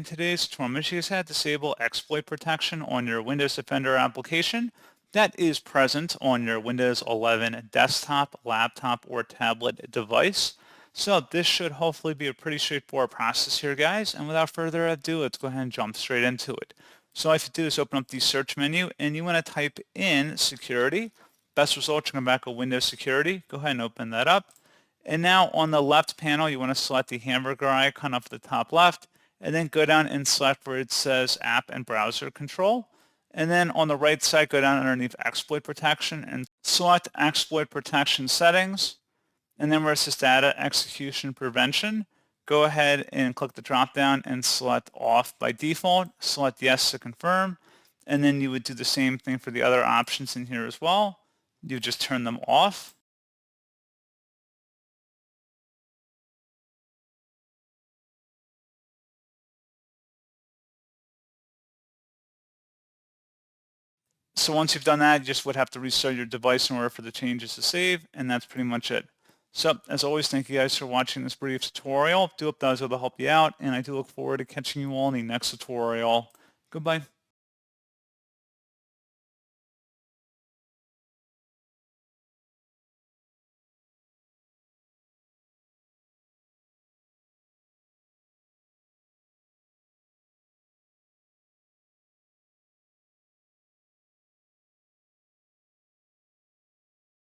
In today's tutorial, I'm going to show you how to disable exploit protection on your Windows Defender application that is present on your Windows 11 desktop, laptop, or tablet device. So this should hopefully be a pretty straightforward process here, guys. And without further ado, let's go ahead and jump straight into it. So all you have to do is open up the search menu and you want to type in security. Best result, you're going to back up Windows security. Go ahead and open that up. And now on the left panel, you want to select the hamburger icon up at the top left, and then go down and select where it says App and Browser Control. And then on the right side, go down underneath Exploit Protection and select Exploit Protection Settings. And then where it says Data Execution Prevention, go ahead and click the drop down and select Off by default. Select Yes to confirm. And then you would do the same thing for the other options in here as well. You just turn them off. So once you've done that, you just would have to restart your device in order for the changes to save, and that's pretty much it. So as always, thank you guys for watching this brief tutorial. Do hope that was able to help you out, and I do look forward to catching you all in the next tutorial. Goodbye.